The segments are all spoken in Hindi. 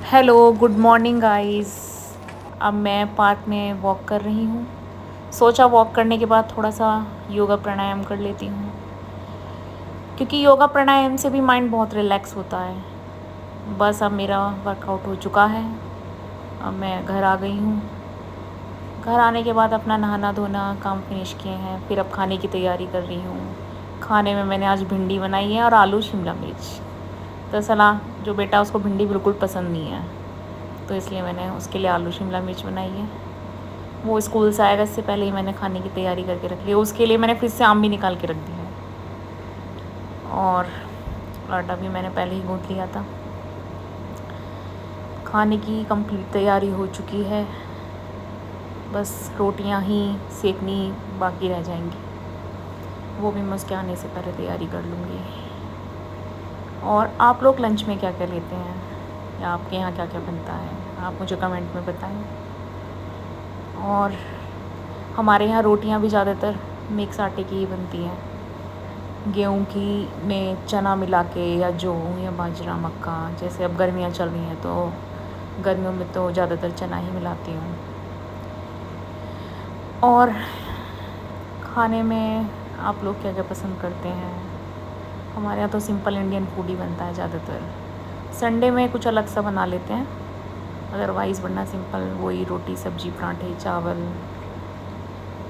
Hello, good morning guys. अब मैं पार्क में वॉक कर रही हूँ। सोचा वॉक करने के बाद थोड़ा सा योगा प्राणायाम कर लेती हूँ, क्योंकि योगा प्राणायाम से भी माइंड बहुत रिलैक्स होता है। बस अब मेरा वर्कआउट हो चुका है। अब मैं घर आ गई हूँ। घर आने के बाद अपना नहाना धोना काम फिनिश किए हैं। फिर अब खाने की तैयारी कर रही हूँ। खाने में मैंने आज भिंडी बनाई है और आलू शिमला मिर्च। दरअसल जो बेटा उसको भिंडी बिल्कुल पसंद नहीं है, तो इसलिए मैंने उसके लिए आलू शिमला मिर्च बनाई है। वो स्कूल से आएगा, इससे पहले ही मैंने खाने की तैयारी करके रख ली। उसके लिए मैंने फ्रिज से आम भी निकाल के रख दिया है, और आटा भी मैंने पहले ही गूँथ लिया था। खाने की कंप्लीट तैयारी हो चुकी है, बस रोटियां ही सेकनी बाकी रह जाएंगी। वो भी मैं उसके आने से पहले तैयारी कर लूँगी। और आप लोग लंच में क्या क्या लेते हैं, या आपके यहाँ क्या क्या बनता है, आप मुझे कमेंट में बताएं। और हमारे यहाँ रोटियाँ भी ज़्यादातर मिक्स आटे की ही बनती हैं, गेहूँ की में चना मिला के, या जौ या बाजरा मक्का। जैसे अब गर्मियाँ चल रही हैं, तो गर्मियों में तो ज़्यादातर चना ही मिलाती हूँ। और खाने में आप लोग क्या क्या पसंद करते हैं? हमारे यहाँ तो सिंपल इंडियन फूड ही बनता है ज़्यादातर। संडे में कुछ अलग सा बना लेते हैं, अदरवाइज़ वरना सिंपल वही रोटी सब्जी पराठे चावल।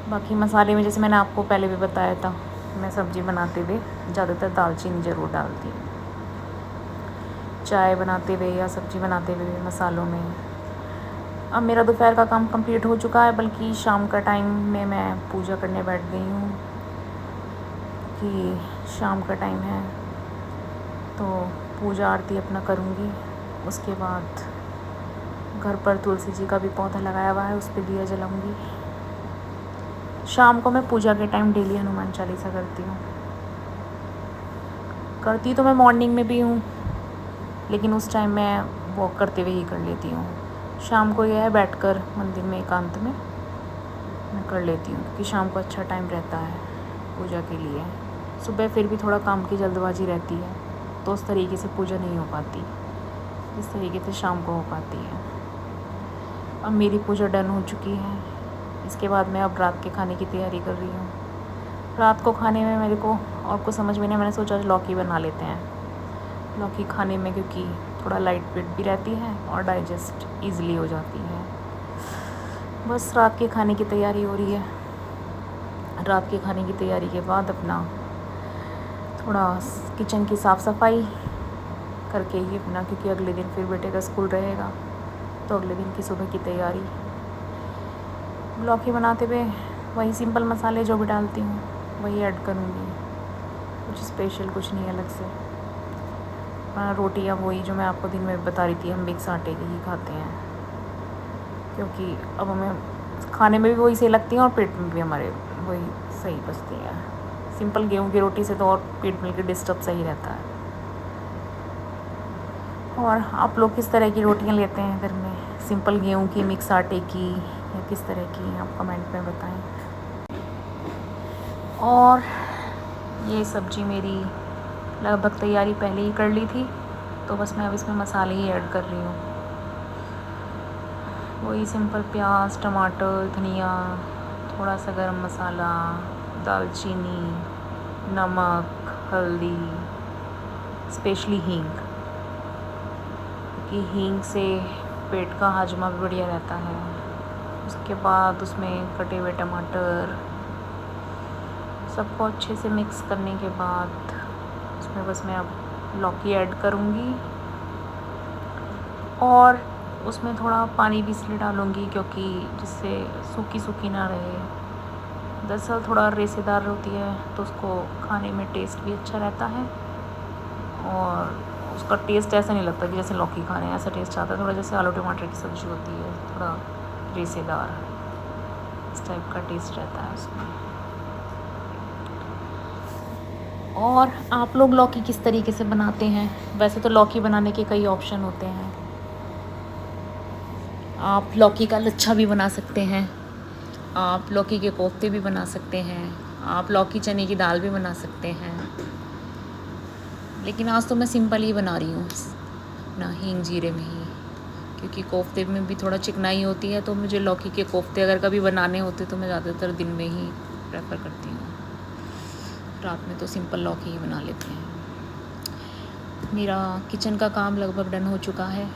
बाकी मसाले में जैसे मैंने आपको पहले भी बताया था, मैं सब्ज़ी बनाते हुए ज़्यादातर दालचीनी ज़रूर डालती हूँ। चाय बनाते हुए या सब्ज़ी बनाते हुए मसालों में। अब मेरा दोपहर का काम कंप्लीट हो चुका है, बल्कि शाम का टाइम में मैं पूजा करने बैठ गई हूँ, कि शाम का टाइम है तो पूजा आरती अपना करूँगी। उसके बाद घर पर तुलसी जी का भी पौधा लगाया हुआ है, उस पर दिया जलाऊँगी। शाम को मैं पूजा के टाइम डेली हनुमान चालीसा करती तो मैं मॉर्निंग में भी हूँ, लेकिन उस टाइम मैं वॉक करते हुए ही कर लेती हूँ। शाम को यह है बैठकर मंदिर में एकांत में मैं कर लेती हूँ, क्योंकि शाम को अच्छा टाइम रहता है पूजा के लिए। सुबह फिर भी थोड़ा काम की जल्दबाजी रहती है, तो उस तरीके से पूजा नहीं हो पाती, इस तरीके से शाम को हो पाती है। अब मेरी पूजा डन हो चुकी है। इसके बाद मैं अब रात के खाने की तैयारी कर रही हूँ। रात को खाने में मेरे को और कुछ समझ में नहीं, मैंने सोचा लौकी बना लेते हैं। लौकी खाने में क्योंकि थोड़ा लाइट वेट भी रहती है और डाइजेस्ट ईज़िली हो जाती है। बस रात के खाने की तैयारी हो रही है। रात के खाने की तैयारी के बाद अपना थोड़ा किचन की साफ़ सफाई करके ही अपना, क्योंकि अगले दिन फिर बेटे का स्कूल रहेगा, तो अगले दिन की सुबह की तैयारी। लौकी बनाते हुए वही सिंपल मसाले जो भी डालती हूँ वही ऐड करूँगी, कुछ स्पेशल कुछ नहीं अलग से। रोटियाँ वही जो मैं आपको दिन में बता रही थी, हम मिक्स आटे की ही खाते हैं, क्योंकि अब हमें खाने में भी वही सही लगती हैं और पेट में भी हमारे वही सही बचती हैं। सिंपल गेहूँ की रोटी से तो और पेट मिल के डिस्टर्ब सही रहता है। और आप लोग किस तरह की रोटियाँ लेते हैं घर में, सिंपल गेहूँ की, मिक्स आटे की, या किस तरह की, आप कमेंट में बताएं। और ये सब्ज़ी मेरी लगभग तैयारी पहले ही कर ली थी, तो बस मैं अब इसमें मसाले ही ऐड कर रही हूँ। वही सिंपल प्याज टमाटर धनिया, थोड़ा सा गरम मसाला, दालचीनी, नमक, हल्दी, स्पेशली हींग, क्योंकि हींग से पेट का हाजमा भी बढ़िया रहता है। उसके बाद उसमें कटे हुए टमाटर, सबको अच्छे से मिक्स करने के बाद उसमें बस मैं अब लौकी ऐड करूँगी, और उसमें थोड़ा पानी भी इसलिए डालूँगी क्योंकि जिससे सूखी सूखी ना रहे। दरअसल थोड़ा रेसेदार होती है, तो उसको खाने में टेस्ट भी अच्छा रहता है, और उसका टेस्ट ऐसा नहीं लगता कि जैसे लौकी खा रहे हैं, ऐसा टेस्ट आता है थोड़ा जैसे आलू टमाटर की सब्ज़ी होती है, थोड़ा रेसेदार इस टाइप का टेस्ट रहता है उसमें। और आप लोग लौकी किस तरीके से बनाते हैं? वैसे तो लौकी बनाने के कई ऑप्शन होते हैं। आप लौकी का लच्छा भी बना सकते हैं, आप लौकी के कोफ्ते भी बना सकते हैं, आप लौकी चने की दाल भी बना सकते हैं। लेकिन आज तो मैं सिंपल ही बना रही हूँ, ना हींग जीरे में ही। क्योंकि कोफ्ते में भी थोड़ा चिकनाई होती है, तो मुझे लौकी के कोफ्ते अगर कभी बनाने होते तो मैं ज़्यादातर दिन में ही प्रेफर करती हूँ। रात में तो सिंपल लौकी ही बना लेते हैं। मेरा किचन का काम लगभग डन हो चुका है।